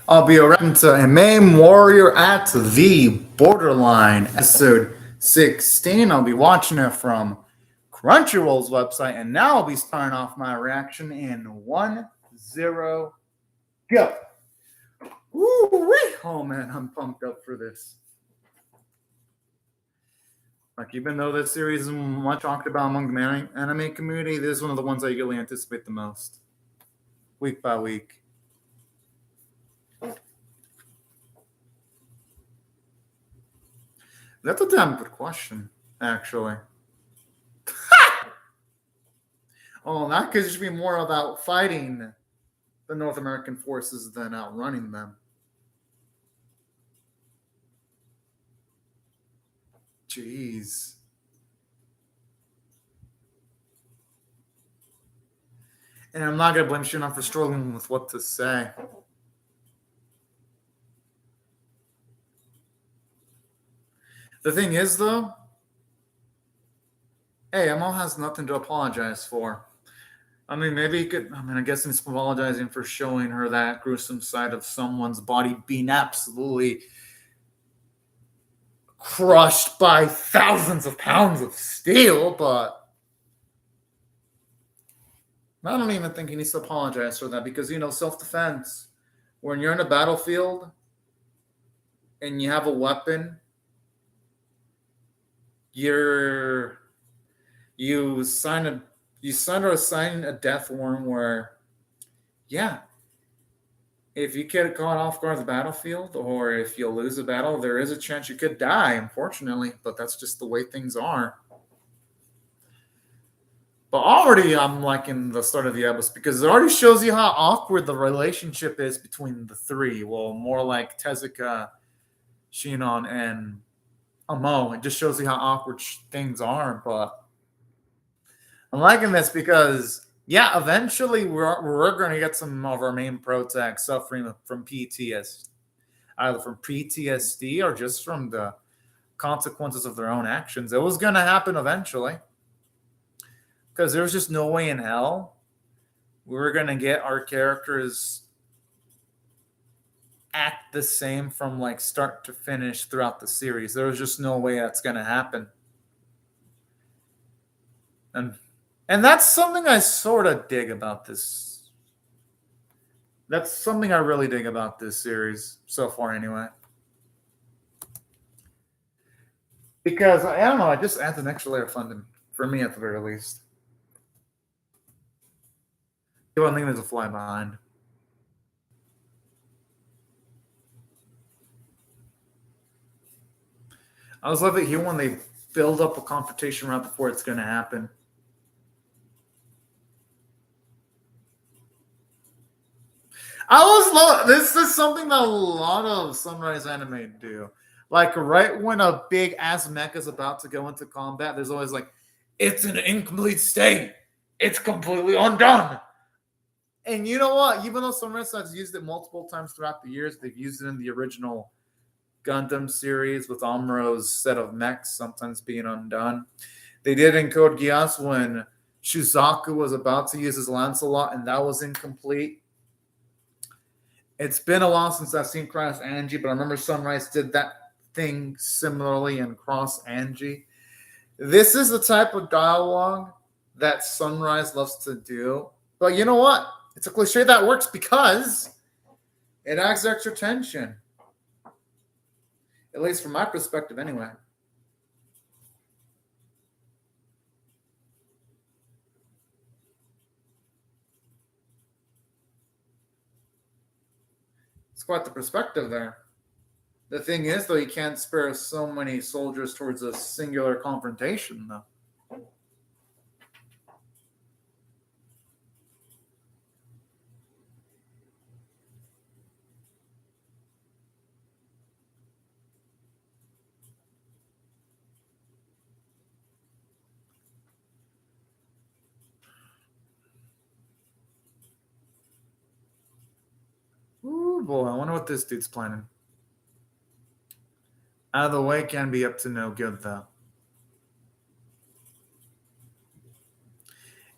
I'll be reacting to AMAIM Warrior at the Borderline, episode 16. I'll be watching it from Crunchyroll's website, and now I'll be starting off my reaction in 1-0, go. Woo-wee. Oh man, I'm pumped up for this. Like, even though this series is much talked about among the anime community, this is one of the ones I usually anticipate the most, week by week. That's a damn good question, actually. Oh, that could just be more about fighting the North American forces than outrunning them. Jeez. And I'm not going to blame Shunon for struggling with what to say. The thing is, though, AMO has nothing to apologize for. I mean, maybe he could. I mean, I guess he's apologizing for showing her that gruesome side of someone's body being absolutely crushed by thousands of pounds of steel, but I don't even think he needs to apologize for that because, self-defense, when you're in a battlefield and you have a weapon, you sign or assign a death warrant where, yeah, if you get caught off guard the battlefield or if you lose a battle, there is a chance you could die, unfortunately, but that's just the way things are. But already I'm liking the start of the episode because it already shows you how awkward the relationship is between the three. Well, more like Tezuka, Shinon, and Amo. It just shows you how awkward things are, but I'm liking this because, yeah, eventually we're going to get some of our main protags suffering from PTSD, either from PTSD or just from the consequences of their own actions. It was going to happen eventually because there's just no way in hell we were going to get our characters act the same from like start to finish throughout the series. There was just no way that's going to happen. And that's something I sort of dig about this. That's something I really dig about this series so far, anyway. Because, I don't know, it just adds an extra layer of fun for me at the very least. The one thing there's a fly behind. I always love it here when they build up a confrontation right before it's going to happen. I always love this. Is something that a lot of Sunrise anime do. Like right when a big ass mecha is about to go into combat, there's always like, it's in an incomplete state. It's completely undone. And you know what? Even though Sunrise has used it multiple times throughout the years, they've used it in the original Gundam series with Amuro's set of mechs sometimes being undone. They did in Code Geass when Shuzaku was about to use his Lancelot and that was incomplete. It's been a while since I've seen Cross Angie, but I remember Sunrise did that thing similarly in Cross Angie. This is the type of dialogue that Sunrise loves to do. But you know what? It's a cliche that works because it adds extra tension. At least from my perspective, anyway. It's quite the perspective there. The thing is, though, you can't spare so many soldiers towards a singular confrontation, though. Ooh, boy, I wonder what this dude's planning. Out of the way can be up to no good, though.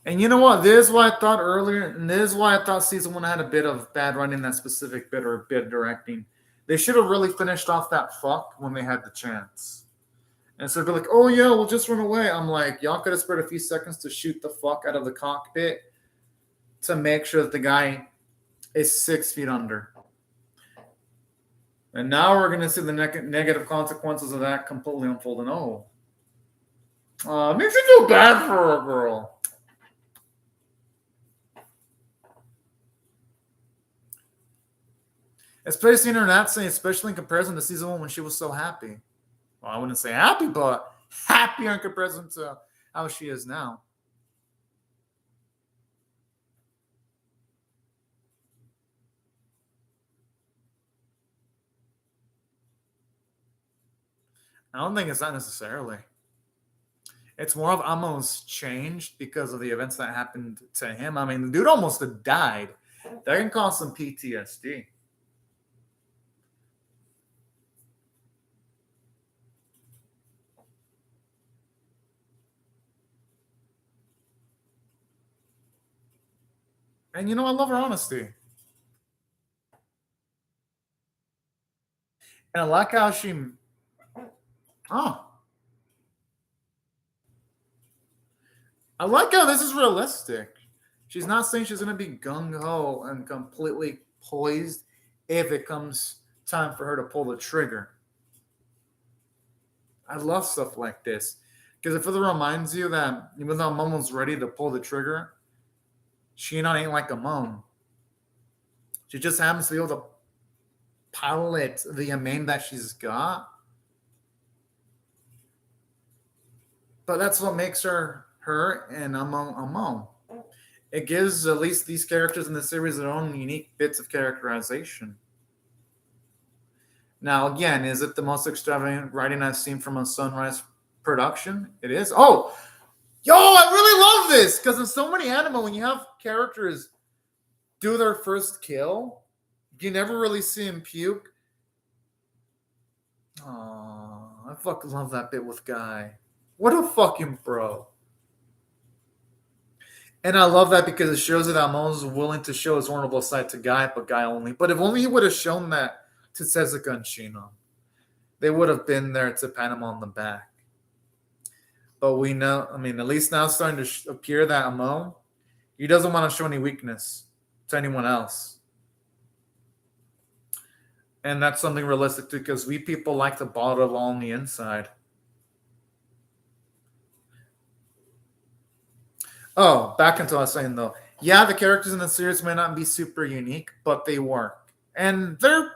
And you know what? This is why I thought earlier, and this is why I thought season one had a bit of bad writing, that specific bit or bit directing. They should have really finished off that fuck when they had the chance. And so they're like, oh yeah, we'll just run away. I'm like, y'all could have spared a few seconds to shoot the fuck out of the cockpit to make sure that the guy is 6 feet under. And now we're going to see the negative consequences of that completely unfold. And it makes me feel bad for a girl. Especially seeing her in that scene, especially in comparison to season one when she was so happy. Well, I wouldn't say happy, but happier in comparison to how she is now. I don't think it's that necessarily. It's more of almost changed because of the events that happened to him. I mean, the dude almost died. That can cause some PTSD. And you know, I love her honesty. And I like how she. Oh. I like how this is realistic. She's not saying she's going to be gung ho and completely poised if it comes time for her to pull the trigger. I love stuff like this because it further reminds you that even though mom was ready to pull the trigger, she not ain't like a mom. She just happens to be able to pilot the AMAIM that she's got. But that's what makes her and a mom. It gives at least these characters in the series their own unique bits of characterization. Now, again, is it the most extravagant writing I've seen from a Sunrise production? It is. Oh, yo, I really love this because in so many anime, when you have characters do their first kill, you never really see him puke. Oh, I fucking love that bit with Guy. What a fucking bro. And I love that because it shows that Amon's willing to show his vulnerable side to Guy, but Guy only. But if only he would have shown that to Tezuka and Shinon, they would have been there to pat him on the back. But we know, I mean, at least now it's starting to appear that Amon, he doesn't want to show any weakness to anyone else. And that's something realistic too, because we people like to bottle it all on the inside. Oh, back into what I was saying though. Yeah, the characters in the series may not be super unique, but they work. And they're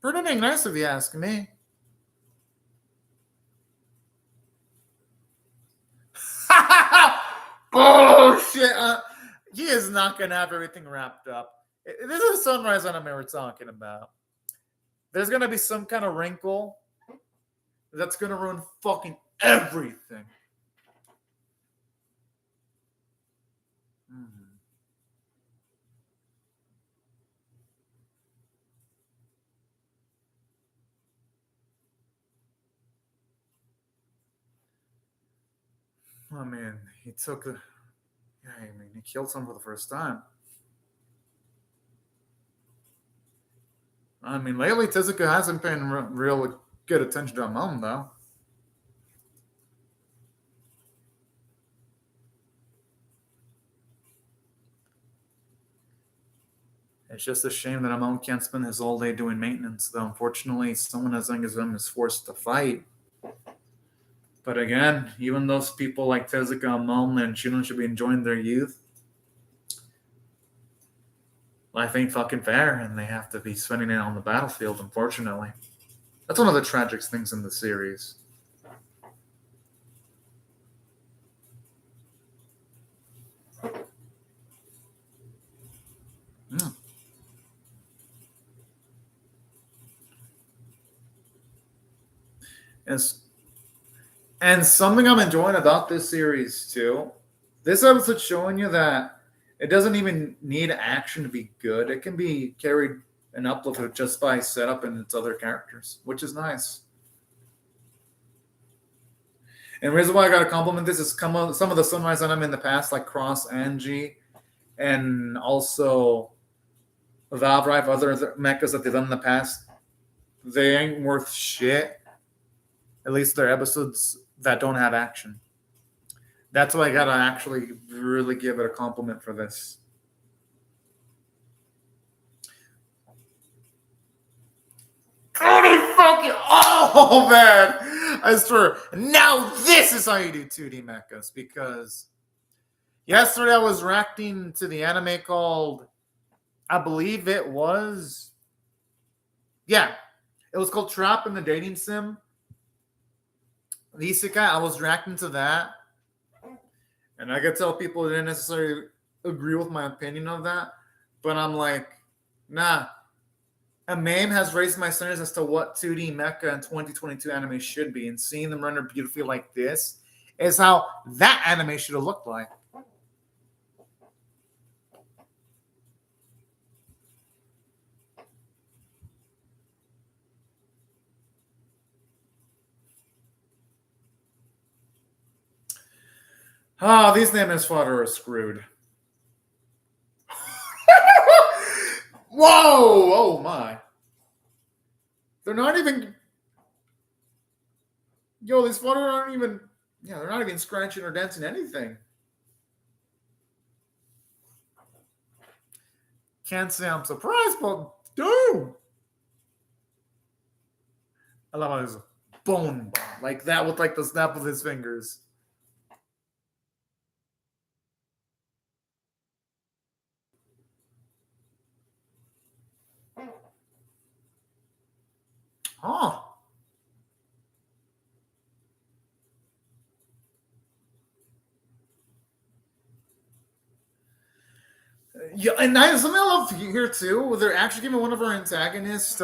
pretty dang nice if you ask me. Bullshit. He is not going to have everything wrapped up. This is a Sunrise anime we're talking about. There's going to be some kind of wrinkle that's going to ruin fucking everything. I mean, he took the. Yeah, I mean, he killed someone for the first time. I mean, lately Tezuka hasn't been real good attention to Amon, though. It's just a shame that Amon can't spend his whole day doing maintenance, though. Unfortunately, someone as young as him is forced to fight. But again, even those people like Tezuka, Amon, and Shinon should be enjoying their youth. Life ain't fucking fair, and they have to be spending it on the battlefield, unfortunately. That's one of the tragic things in the series. Yeah. And something I'm enjoying about this series too, this episode's showing you that it doesn't even need action to be good. It can be carried and uplifted just by setup and its other characters, which is nice. And the reason why I got to compliment this is some of the Sunrise anime in the past, like Cross Angie, and also Valve Drive, other mechas that they've done in the past. They ain't worth shit. At least they're episodes that don't have action. That's why I gotta actually really give it a compliment for this. Oh man! I swear. Now this is how you do 2D mechas, because yesterday I was reacting to the anime called, I believe it was, yeah, it was called Trap in the Dating Sim. The Isekai, I was reacting to that, and I could tell people didn't necessarily agree with my opinion of that, but I'm like, nah. AMAIM has raised my standards as to what 2D mecha and 2022 anime should be, and seeing them render beautifully like this is how that anime should have looked like. Oh, these nameless fodder are screwed. Whoa! Oh my. They're not even. Yo, these fodder aren't even. Yeah, they're not even scratching or dancing anything. Can't say I'm surprised, but dude. I love how there's bone bomb like that with like the snap of his fingers. Huh. Yeah, and something I love here too. They're actually giving one of our antagonists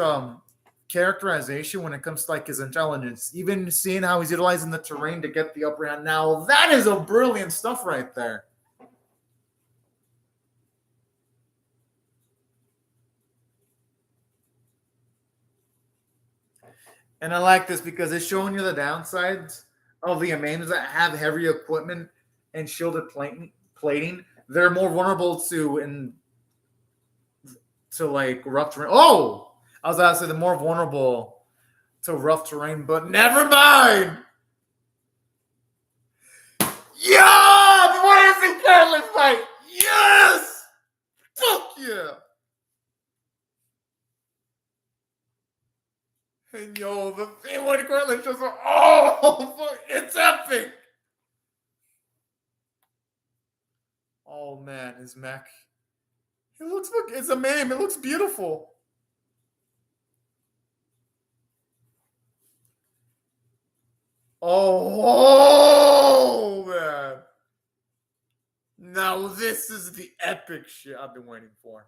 characterization when it comes to like his intelligence. Even seeing how he's utilizing the terrain to get the upper hand. Now that is a brilliant stuff right there. And I like this because it's showing you the downsides of the AMAIMs that have heavy equipment and shielded plating. They're more vulnerable to like rough terrain. Oh, I was about to say they're more vulnerable to rough terrain, but never mind. Yeah, what is the Carolyn fight? Yes, fuck yeah. And yo, the thing when Carolyn just oh, fuck, it's epic. Oh man, his mech. It looks like it's a meme. It looks beautiful. Oh, man. Now this is the epic shit I've been waiting for.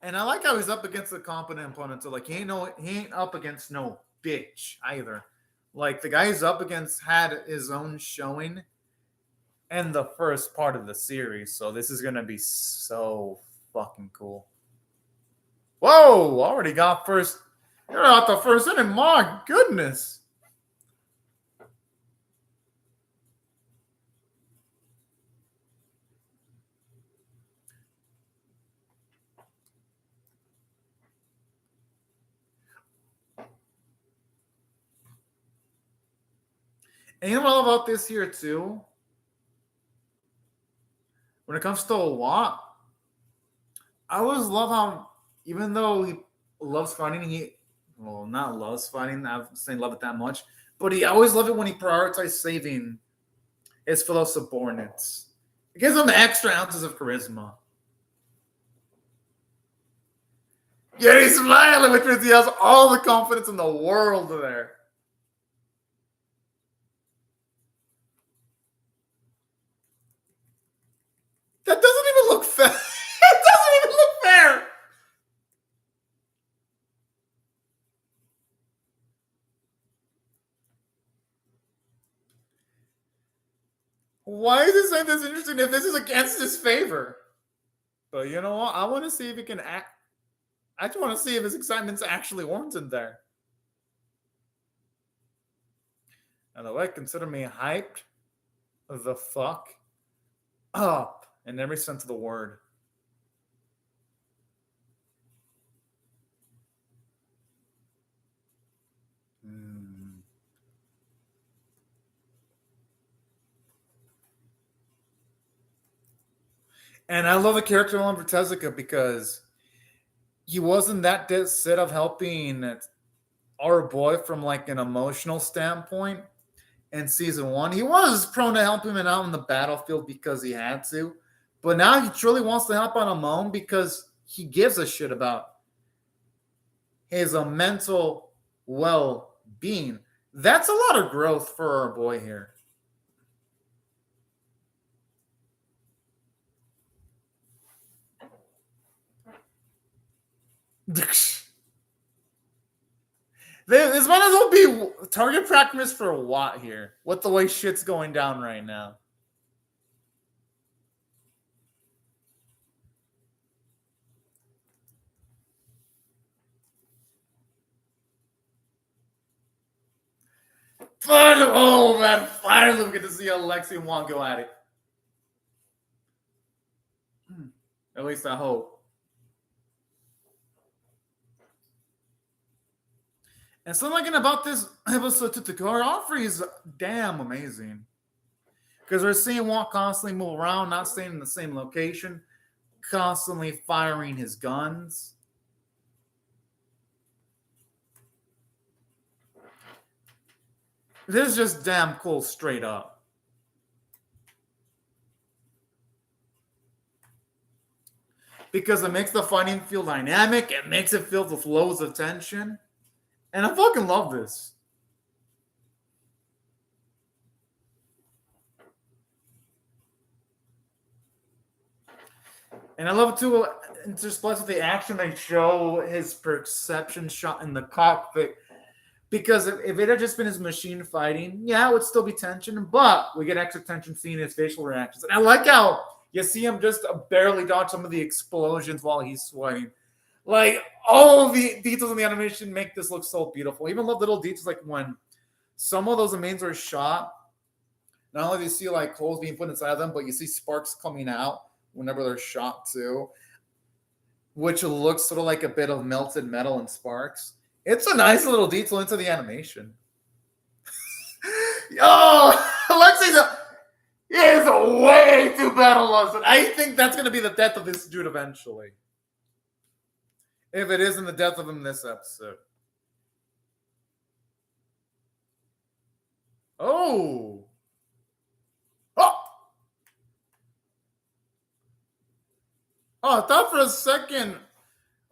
And I like how he's up against the competent opponent. So like he ain't up against no bitch either. Like the guy he's up against had his own showing in the first part of the series. So this is gonna be so fucking cool. Whoa! Already got first. You're out the first inning. My goodness. And you know what I love about this here too? When it comes to a lot, I always love how even though he loves fighting, he well not loves fighting. I'm saying love it that much, but he always loved it when he prioritized saving his fellow subordinates. It gives him the extra ounces of charisma. Yeah, he's smiling, which means he has all the confidence in the world there. That doesn't even look fair. It doesn't even look fair. Why is this like this interesting if this is against his favor? But you know what? I want to see if he can act. I just want to see if his excitement's actually warranted there. And the way, consider me hyped the fuck up in every sense of the word. And I love the character development for Tezuka because he wasn't that set of helping our boy from like an emotional standpoint in season 1. He was prone to help him out in the battlefield because he had to. But now he truly wants to help on AMAIM because he gives a shit about his mental well-being. That's a lot of growth for our boy here. This might as well be target practice for Watt here, with the way shit's going down right now. Oh man, finally we get to see Alexi and Watt go at it. At least I hope. And something about this episode to the choreography is damn amazing. Because we're seeing Watt constantly move around, not staying in the same location, constantly firing his guns. This is just damn cool straight up. Because it makes the fighting feel dynamic, it makes it feel with loads of tension. And I fucking love this. And I love it too, interspersed with the action, they show his perception shot in the cockpit. Because if it had just been his machine fighting, yeah, it would still be tension, but we get extra tension seeing his facial reactions. And I like how you see him just barely dodge some of the explosions while he's sweating. Like, all the details in the animation make this look so beautiful. Even little details like when some of those AMAIMs are shot, not only do you see like holes being put inside of them, but you see sparks coming out whenever they're shot too, which looks sort of like a bit of melted metal and sparks. It's a nice little detail into the animation. Alexi is way too battle-lost. I think that's going to be the death of this dude eventually. If it isn't the death of him this episode. Oh, I thought for a second,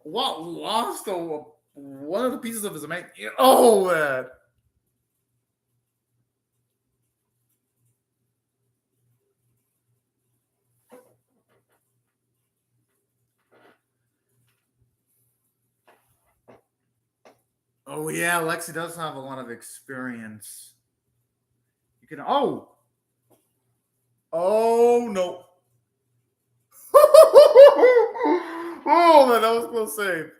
what lost one of the pieces of his AMAIM. Oh, man. Oh, yeah, Lexi does have a lot of experience. You can. Oh, no. Oh, man, that was close save.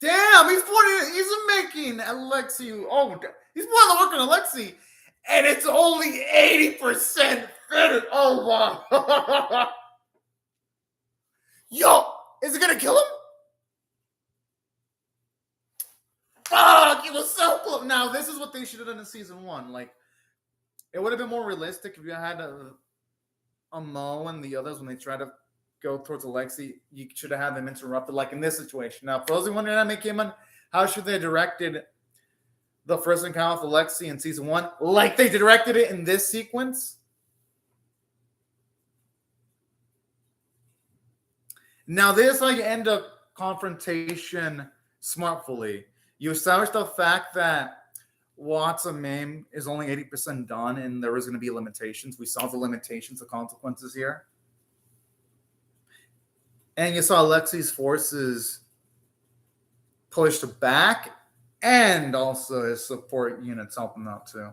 Damn, he's making Alexi. Oh, he's putting the work on Alexi, and it's only 80% fitted. Oh, wow. Yo, is it going to kill him? Fuck, it was so close. Now, this is what they should have done in season 1. Like, it would have been more realistic if you had a Mo and the others when they try to go towards Alexi. You should have had them interrupted, like in this situation. Now, for those who wondering how came on, how should they have directed the first encounter with Alexi in season 1, like they directed it in this sequence? Now, this is how you end a confrontation smartfully. You establish the fact that Watt's AMAIM is only 80% done, and there is going to be limitations. We saw the limitations, the consequences here. And you saw Alexi's forces pushed back, and also his support units helping out too.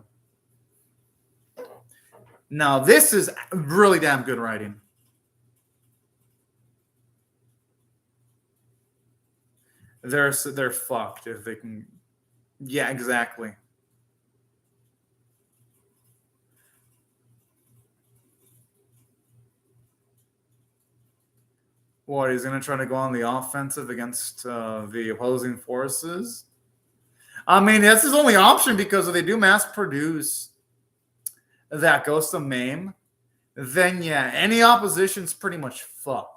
Now, this is really damn good writing. They're fucked if they can. Yeah, exactly. What, he's going to try to go on the offensive against the opposing forces? I mean, that's his only option because if they do mass produce that Ghost of AMAIM, then yeah, any opposition's pretty much fucked.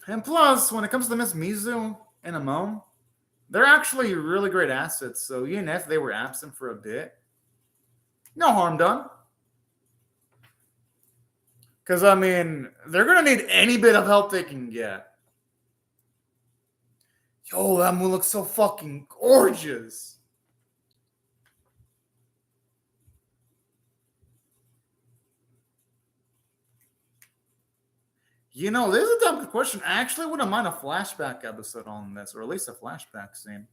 And plus, when it comes to Miss Mizu and AMAIM, they're actually really great assets. So even if they were absent for a bit, no harm done. Because, I mean, they're going to need any bit of help they can get. Yo, that moon looks so fucking gorgeous. You know, this is a dumb question. I actually wouldn't mind a flashback episode on this, or at least a flashback scene.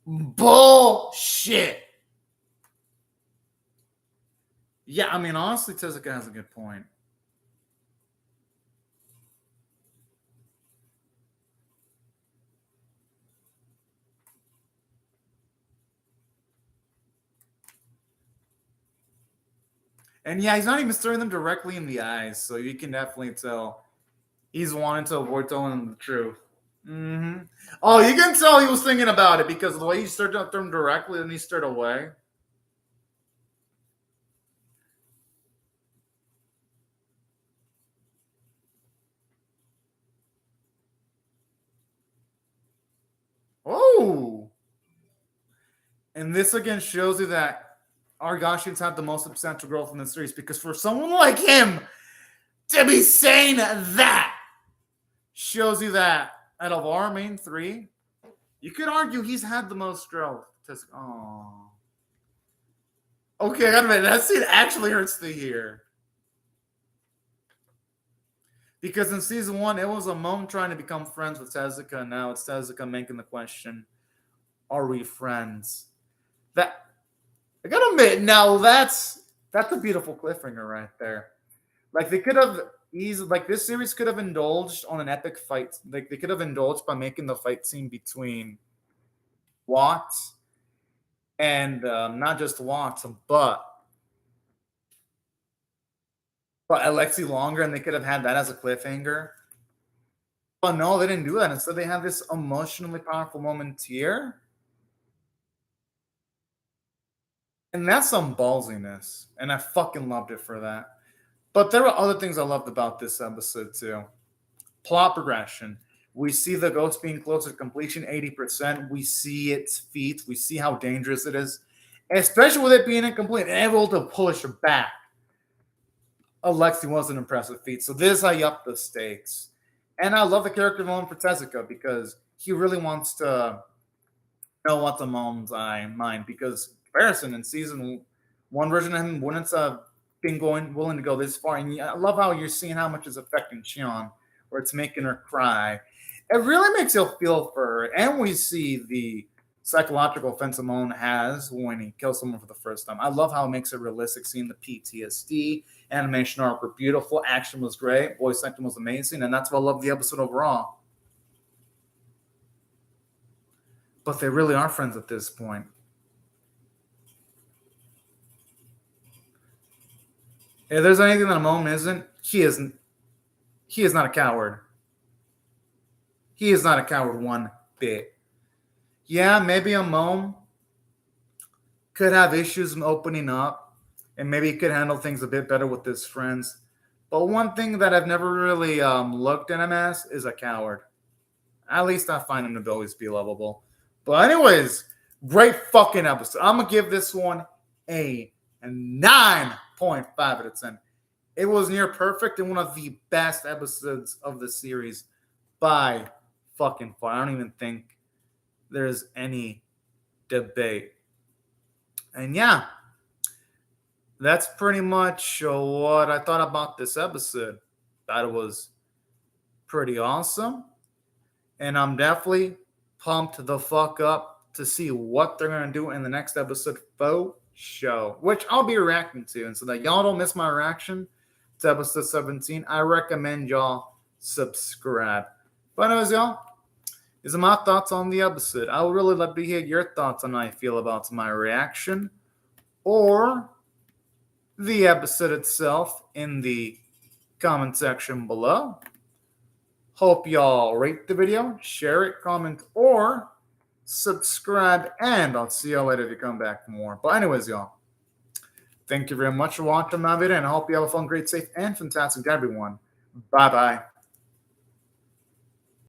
Bullshit. Yeah, I mean, honestly, Tezuka has a good point. And yeah, he's not even staring them directly in the eyes, so you can definitely tell he's wanting to avoid telling them the truth. Mm-hmm. Oh, you can tell he was thinking about it because the way he stared at them directly and he stared away. Oh! And this again shows you that Argashian's had the most substantial growth in the series because for someone like him to be saying that shows you that out of our main three, you could argue he's had the most growth. Oh. Okay, I gotta admit, that scene actually hurts to hear. Because in season 1, it was AMAIM trying to become friends with Tezuka, and now it's Tezuka making the question, are we friends? That I gotta admit, now that's a beautiful cliffhanger right there. Like they could have easily, like this series could have indulged on an epic fight. Like they could have indulged by making the fight scene between Watts and not just Watts, but Alexi longer, and they could have had that as a cliffhanger. But no, they didn't do that. Instead, they have this emotionally powerful moment here. And that's some ballsiness. And I fucking loved it for that. But there were other things I loved about this episode too. Plot progression. We see the ghost being closer to completion, 80%. We see its feat. We see how dangerous it is. Especially with it being incomplete and able to push back. Alexi was an impressive feat. So this is how you up the stakes. And I love the character development for Tezuka because he really wants to know what's AMAIM's mind. Because comparison in season 1 version of him wouldn't have been willing to go this far. And I love how you're seeing how much is affecting Cheon, where it's making her cry. It really makes you feel for her. And we see the psychological offense AMAIM has when he kills someone for the first time. I love how it makes it realistic, seeing the PTSD. Animation arc were beautiful. Action was great. Voice acting was amazing. And that's why I love the episode overall. But they really are friends at this point. If there's anything that AMAIM isn't, he isn't. He is not a coward. He is not a coward one bit. Yeah, maybe AMAIM could have issues in opening up, and maybe he could handle things a bit better with his friends. But one thing that I've never really looked at him as is a coward. At least I find him to always be lovable. But anyways, great fucking episode. I'm going to give this one a 9.5 out of 10. It was near perfect and one of the best episodes of the series by fucking far. I don't even think there's any debate. And yeah, that's pretty much what I thought about this episode. That was pretty awesome. And I'm definitely pumped the fuck up to see what they're going to do in the next episode faux show, which I'll be reacting to. And so that y'all don't miss my reaction to episode 17, I recommend y'all subscribe. But anyways, y'all, these are my thoughts on the episode. I would really love to hear your thoughts on how you feel about my reaction or the episode itself in the comment section below. Hope y'all rate the video, share it, comment, or subscribe, and I'll see y'all later if you come back for more. But anyways, y'all, thank you very much for watching my video, and I hope you have a fun, great, safe, and fantastic day, everyone. Bye-bye.